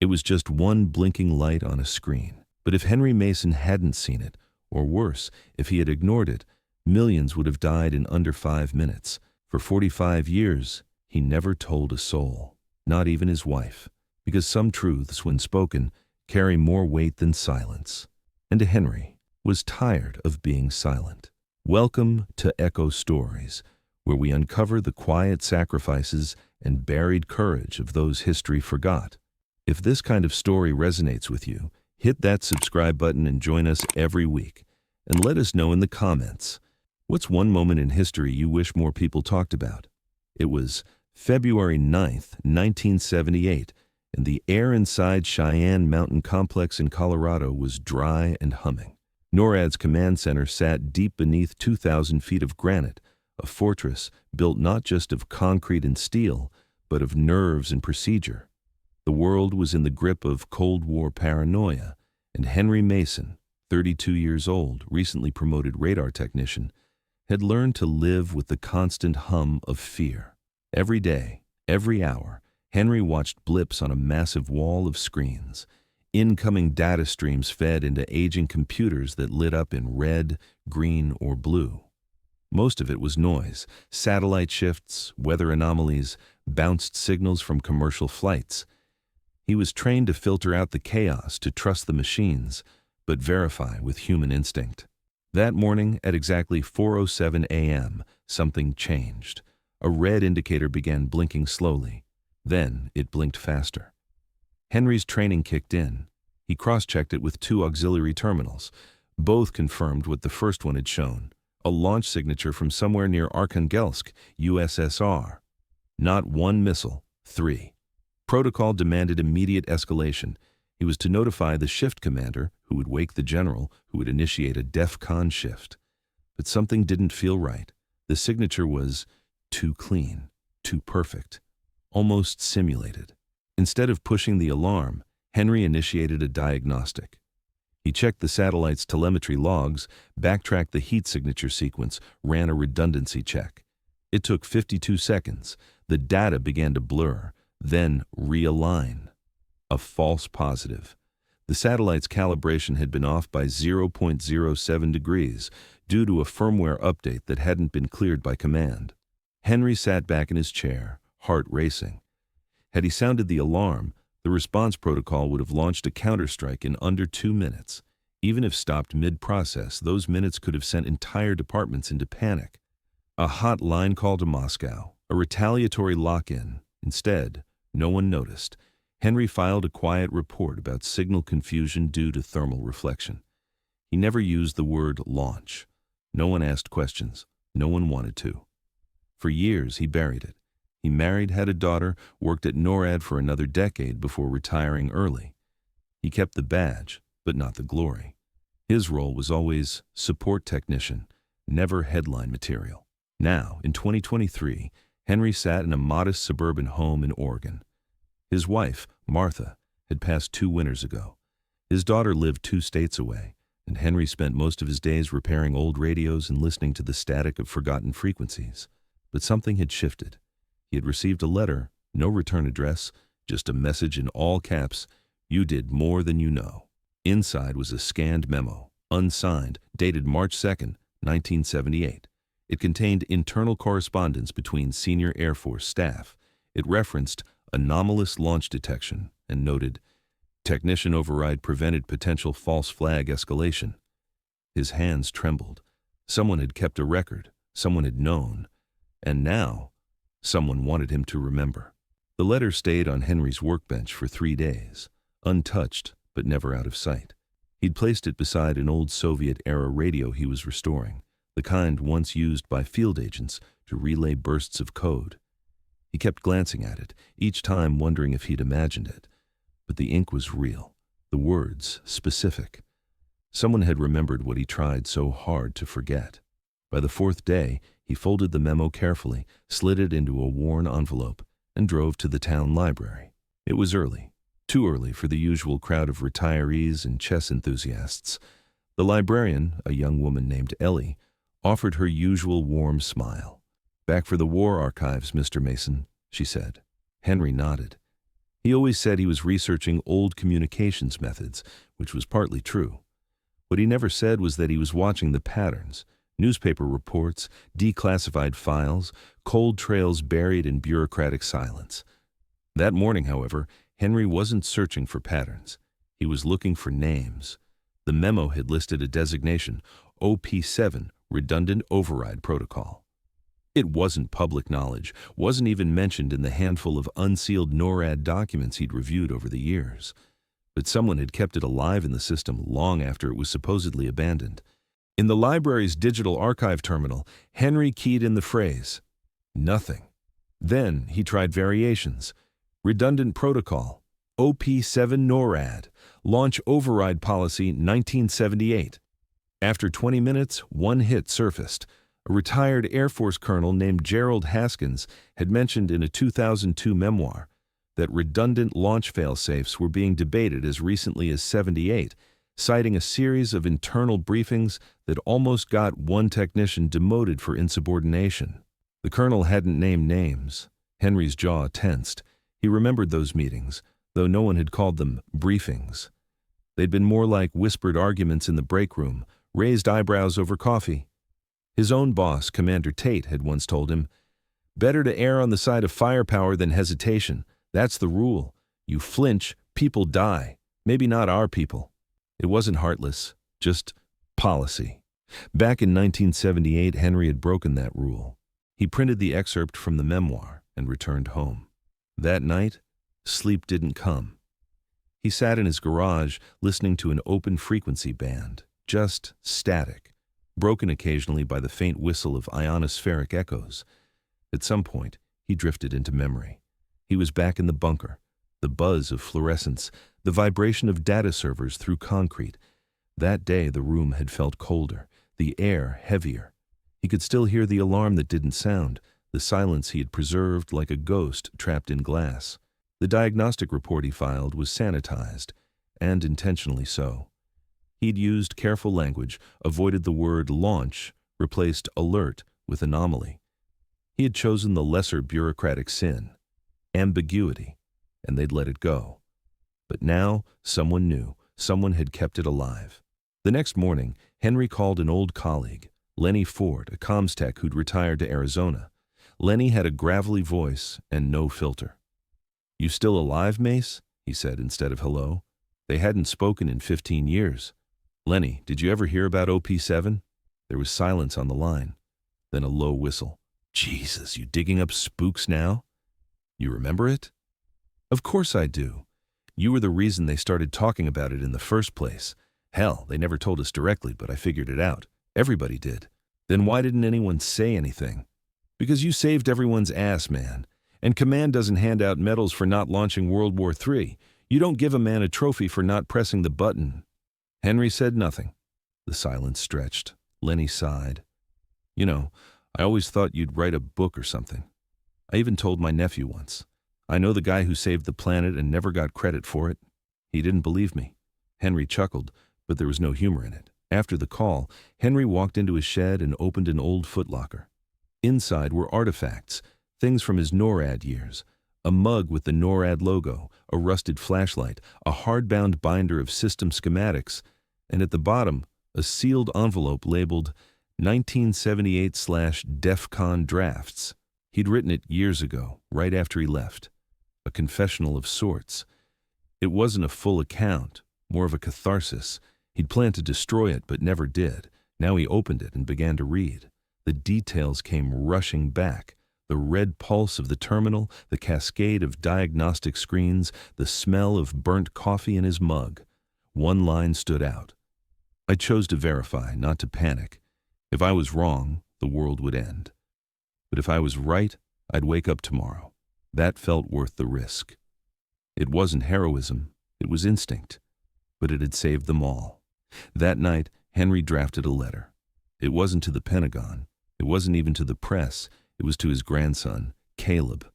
It was just one blinking light on a screen. But if Henry Mason hadn't seen it, or worse, if he had ignored it, millions would have died in under 5 minutes. For 45 years, he never told a soul, not even his wife, because some truths, when spoken, carry more weight than silence. And Henry was tired of being silent. Welcome to Echo Stories, where we uncover the quiet sacrifices and buried courage of those history forgot. If this kind of story resonates with you, hit that subscribe button and join us every week. And let us know in the comments, what's one moment in history you wish more people talked about? It was February 9th, 1978, and the air inside Cheyenne Mountain Complex in Colorado was dry and humming. NORAD's command center sat deep beneath 2,000 feet of granite, a fortress built not just of concrete and steel, but of nerves and procedure. The world was in the grip of Cold War paranoia, and Henry Mason, 32 years old, recently promoted radar technician, had learned to live with the constant hum of fear. Every day, every hour, Henry watched blips on a massive wall of screens. Incoming data streams fed into aging computers that lit up in red, green, or blue. Most of it was noise, satellite shifts, weather anomalies, bounced signals from commercial flights. He was trained to filter out the chaos, to trust the machines, but verify with human instinct. That morning, at exactly 4:07 a.m., something changed. A red indicator began blinking slowly. Then it blinked faster. Henry's training kicked in. He cross-checked it with 2 auxiliary terminals. Both confirmed what the first one had shown, a launch signature from somewhere near Arkhangelsk, USSR. Not 1 missile, 3. Protocol demanded immediate escalation. He was to notify the shift commander, who would wake the general, who would initiate a DEFCON shift. But something didn't feel right. The signature was too clean, too perfect, almost simulated. Instead of pushing the alarm, Henry initiated a diagnostic. He checked the satellite's telemetry logs, backtracked the heat signature sequence, ran a redundancy check. It took 52 seconds. The data began to blur, then realign. A false positive. The satellite's calibration had been off by 0.07 degrees due to a firmware update that hadn't been cleared by command. Henry sat back in his chair, heart racing. Had he sounded the alarm, the response protocol would have launched a counterstrike in under 2 minutes. Even if stopped mid-process, those minutes could have sent entire departments into panic. A hot line call to Moscow, a retaliatory lock-in. Instead, no one noticed. Henry filed a quiet report about signal confusion due to thermal reflection. He never used the word launch. No one asked questions. No one wanted to. For years, he buried it. He married, had a daughter, worked at NORAD for another decade before retiring early. He kept the badge, but not the glory. His role was always support technician, never headline material. Now, in 2023, Henry sat in a modest suburban home in Oregon. His wife, Martha, had passed 2 winters ago. His daughter lived 2 states away, and Henry spent most of his days repairing old radios and listening to the static of forgotten frequencies. But something had shifted. He had received a letter, no return address, just a message in all caps, "You did more than you know." Inside was a scanned memo, unsigned, dated March 2nd, 1978. It contained internal correspondence between senior Air Force staff. It referenced anomalous launch detection and noted, "Technician override prevented potential false flag escalation." His hands trembled. Someone had kept a record. Someone had known. And now, someone wanted him to remember. The letter stayed on Henry's workbench for 3 days, untouched but never out of sight. He'd placed it beside an old Soviet-era radio he was restoring, the kind once used by field agents to relay bursts of code. He kept glancing at it, each time wondering if he'd imagined it. But the ink was real, the words specific. Someone had remembered what he tried so hard to forget. By the 4th day, he folded the memo carefully, slid it into a worn envelope, and drove to the town library. It was early, too early for the usual crowd of retirees and chess enthusiasts. The librarian, a young woman named Ellie, offered her usual warm smile. "Back for the war archives, Mr. Mason," she said. Henry nodded. He always said he was researching old communications methods, which was partly true. What he never said was that he was watching the patterns: newspaper reports, declassified files, cold trails buried in bureaucratic silence. That morning, however, Henry wasn't searching for patterns. He was looking for names. The memo had listed a designation, OP7, Redundant Override Protocol. It wasn't public knowledge, wasn't even mentioned in the handful of unsealed NORAD documents he'd reviewed over the years. But someone had kept it alive in the system long after it was supposedly abandoned. In the library's digital archive terminal, Henry keyed in the phrase, nothing. Then he tried variations. Redundant Protocol, OP7 NORAD, Launch Override Policy 1978. After 20 minutes, one hit surfaced. A retired Air Force colonel named Gerald Haskins had mentioned in a 2002 memoir that redundant launch failsafes were being debated as recently as '78, citing a series of internal briefings that almost got one technician demoted for insubordination. The colonel hadn't named names. Henry's jaw tensed. He remembered those meetings, though no one had called them briefings. They'd been more like whispered arguments in the break room, raised eyebrows over coffee. His own boss, Commander Tate, had once told him, "Better to err on the side of firepower than hesitation. That's the rule. You flinch, people die. Maybe not our people." It wasn't heartless, just policy. Back in 1978, Henry had broken that rule. He printed the excerpt from the memoir and returned home. That night, sleep didn't come. He sat in his garage listening to an open-frequency band, just static, broken occasionally by the faint whistle of ionospheric echoes. At some point, he drifted into memory. He was back in the bunker, the buzz of fluorescence, the vibration of data servers through concrete. That day, the room had felt colder, the air heavier. He could still hear the alarm that didn't sound, the silence he had preserved like a ghost trapped in glass. The diagnostic report he filed was sanitized, and intentionally so. He'd used careful language, avoided the word launch, replaced alert with anomaly. He had chosen the lesser bureaucratic sin, ambiguity, and they'd let it go. But now, someone knew, someone had kept it alive. The next morning, Henry called an old colleague, Lenny Ford, a comms tech who'd retired to Arizona. Lenny had a gravelly voice and no filter. "You still alive, Mace?" he said instead of hello. They hadn't spoken in 15 years. "Lenny, did you ever hear about OP7? There was silence on the line. Then a low whistle. "Jesus, you digging up spooks now?" "You remember it?" "Of course I do. You were the reason they started talking about it in the first place. Hell, they never told us directly, but I figured it out. Everybody did. Then why didn't anyone say anything?" "Because you saved everyone's ass, man. And Command doesn't hand out medals for not launching World War III. You don't give a man a trophy for not pressing the button." Henry said nothing. The silence stretched. Lenny sighed. "You know, I always thought you'd write a book or something. I even told my nephew once. I know the guy who saved the planet and never got credit for it. He didn't believe me." Henry chuckled, but there was no humor in it. After the call, Henry walked into his shed and opened an old footlocker. Inside were artifacts, things from his NORAD years. A mug with the NORAD logo, a rusted flashlight, a hardbound binder of system schematics, and at the bottom, a sealed envelope labeled 1978/DEFCON drafts. He'd written it years ago, right after he left. A confessional of sorts. It wasn't a full account, more of a catharsis. He'd planned to destroy it, but never did. Now he opened it and began to read. The details came rushing back. The red pulse of the terminal, the cascade of diagnostic screens, the smell of burnt coffee in his mug. One line stood out. "I chose to verify, not to panic. If I was wrong, the world would end. But if I was right, I'd wake up tomorrow. That felt worth the risk." It wasn't heroism, it was instinct. But it had saved them all. That night, Henry drafted a letter. It wasn't to the Pentagon. It wasn't even to the press. It was to his grandson, Caleb.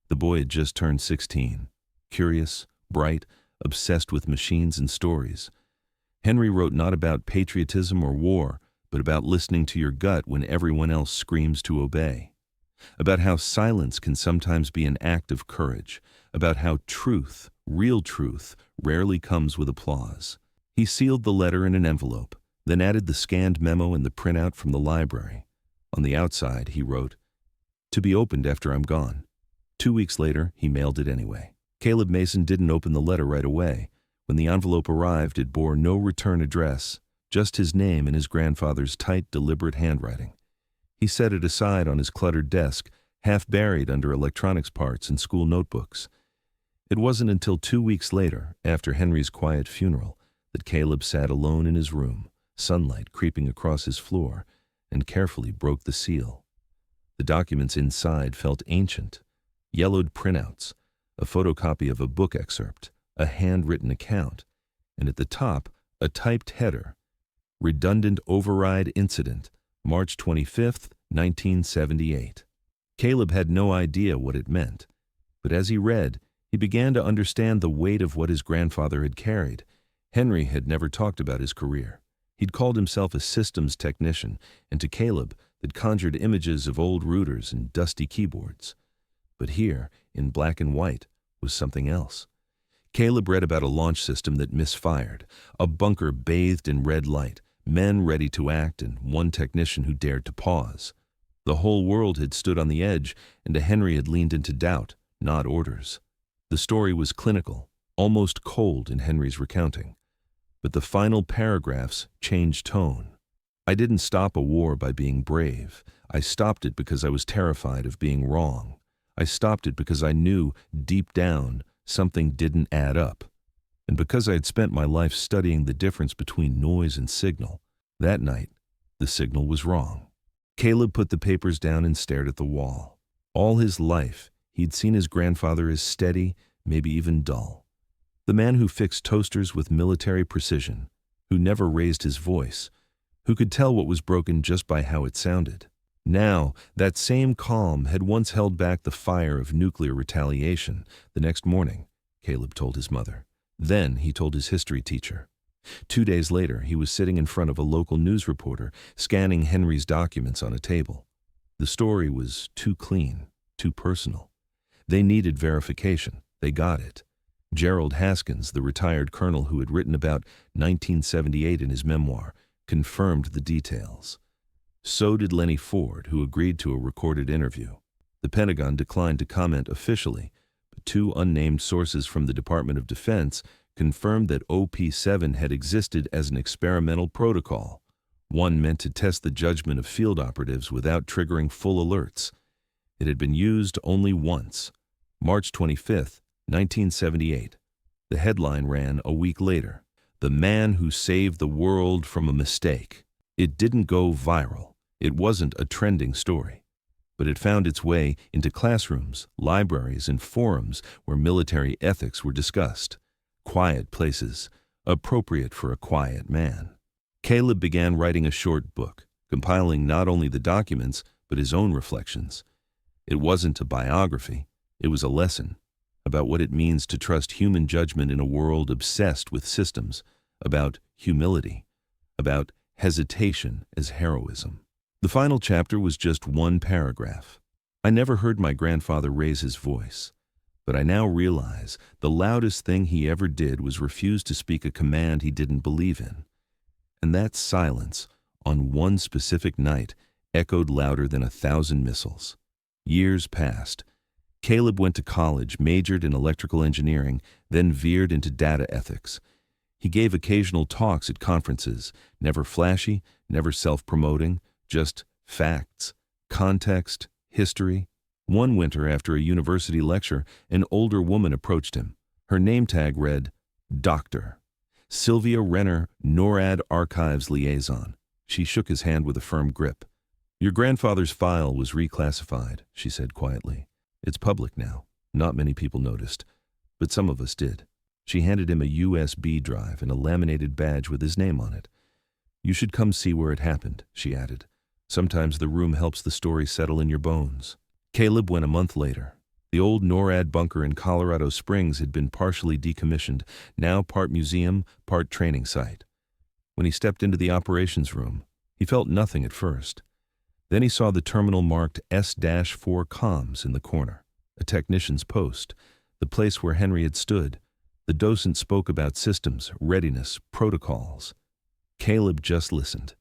The boy had just turned 16. Curious, bright, obsessed with machines and stories. Henry wrote not about patriotism or war, but about listening to your gut when everyone else screams to obey. About how silence can sometimes be an act of courage. about how truth, real truth, rarely comes with applause. He sealed the letter in an envelope, then added the scanned memo and the printout from the library. On the outside, he wrote, "To be opened after I'm gone." 2 weeks later, he mailed it anyway. Caleb Mason didn't open the letter right away. When the envelope arrived, it bore no return address, just his name in his grandfather's tight, deliberate handwriting. He set it aside on his cluttered desk, half buried under electronics parts and school notebooks. It wasn't until 2 weeks later, after Henry's quiet funeral, that Caleb sat alone in his room, sunlight creeping across his floor, and carefully broke the seal. The documents inside felt ancient. Yellowed printouts, a photocopy of a book excerpt, a handwritten account, and at the top, a typed header, "Redundant Override Incident, March 25th, 1978. Caleb had no idea what it meant, but as he read, he began to understand the weight of what his grandfather had carried. Henry had never talked about his career. He'd called himself a systems technician, and to Caleb, that conjured images of old routers and dusty keyboards. But here, in black and white, was something else. Caleb read about a launch system that misfired, a bunker bathed in red light, men ready to act, and one technician who dared to pause. The whole world had stood on the edge, and Henry had leaned into doubt, not orders. The story was clinical, almost cold in Henry's recounting. But the final paragraphs changed tone. "I didn't stop a war by being brave. I stopped it because I was terrified of being wrong. I stopped it because I knew, deep down, something didn't add up. And because I had spent my life studying the difference between noise and signal, that night, the signal was wrong." Caleb put the papers down and stared at the wall. All his life, he'd seen his grandfather as steady, maybe even dull. The man who fixed toasters with military precision, who never raised his voice, who could tell what was broken just by how it sounded. Now, that same calm had once held back the fire of nuclear retaliation. The next morning, Caleb told his mother. Then he told his history teacher. 2 days later, he was sitting in front of a local news reporter, scanning Henry's documents on a table. The story was too clean, too personal. They needed verification. They got it. Gerald Haskins, the retired colonel who had written about 1978 in his memoir, confirmed the details. So did Lenny Ford, who agreed to a recorded interview. The Pentagon declined to comment officially, but 2 unnamed sources from the Department of Defense confirmed that OP-7 had existed as an experimental protocol, one meant to test the judgment of field operatives without triggering full alerts. It had been used only once, March 25th, 1978. The headline ran a week later, "The Man Who Saved the World from a Mistake." It didn't go viral. It wasn't a trending story. But it found its way into classrooms, libraries, and forums where military ethics were discussed. Quiet places, appropriate for a quiet man. Caleb began writing a short book, compiling not only the documents, but his own reflections. It wasn't a biography. It was a lesson about what it means to trust human judgment in a world obsessed with systems, about humility, about hesitation as heroism. The final chapter was just 1 paragraph. "I never heard my grandfather raise his voice, but I now realize the loudest thing he ever did was refuse to speak a command he didn't believe in. And that silence, on one specific night, echoed louder than 1,000 missiles." Years passed. Caleb went to college, majored in electrical engineering, then veered into data ethics. He gave occasional talks at conferences, never flashy, never self-promoting, just facts, context, history. One winter after a university lecture, an older woman approached him. Her name tag read, "Dr. Sylvia Renner, NORAD Archives Liaison." She shook his hand with a firm grip. "Your grandfather's file was reclassified," she said quietly. "It's public now. Not many people noticed, but some of us did." She handed him a USB drive and a laminated badge with his name on it. "You should come see where it happened," she added. "Sometimes the room helps the story settle in your bones." Caleb went a month later. The old NORAD bunker in Colorado Springs had been partially decommissioned, now part museum, part training site. When he stepped into the operations room, he felt nothing at first. Then he saw the terminal marked S-4 comms in the corner, a technician's post. the place where Henry had stood. The docent spoke about systems, readiness, protocols. Caleb just listened.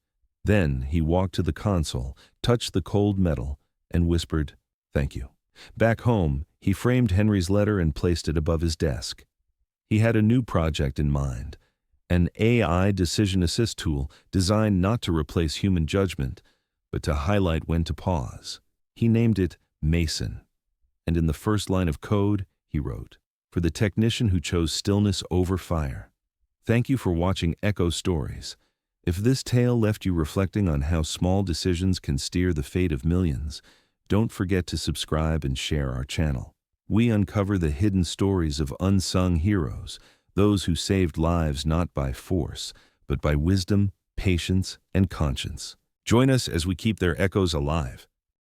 Then he walked to the console, touched the cold metal, and whispered, "Thank you." Back home, he framed Henry's letter and placed it above his desk. He had a new project in mind, an AI decision assist tool designed not to replace human judgment, but to highlight when to pause. He named it Mason, and in the first line of code, he wrote, "For the technician who chose stillness over fire. Thank you for watching Echo Stories. If this tale left you reflecting on how small decisions can steer the fate of millions, don't forget to subscribe and share our channel. We uncover the hidden stories of unsung heroes, those who saved lives not by force, but by wisdom, patience, and conscience. Join us as we keep their echoes alive.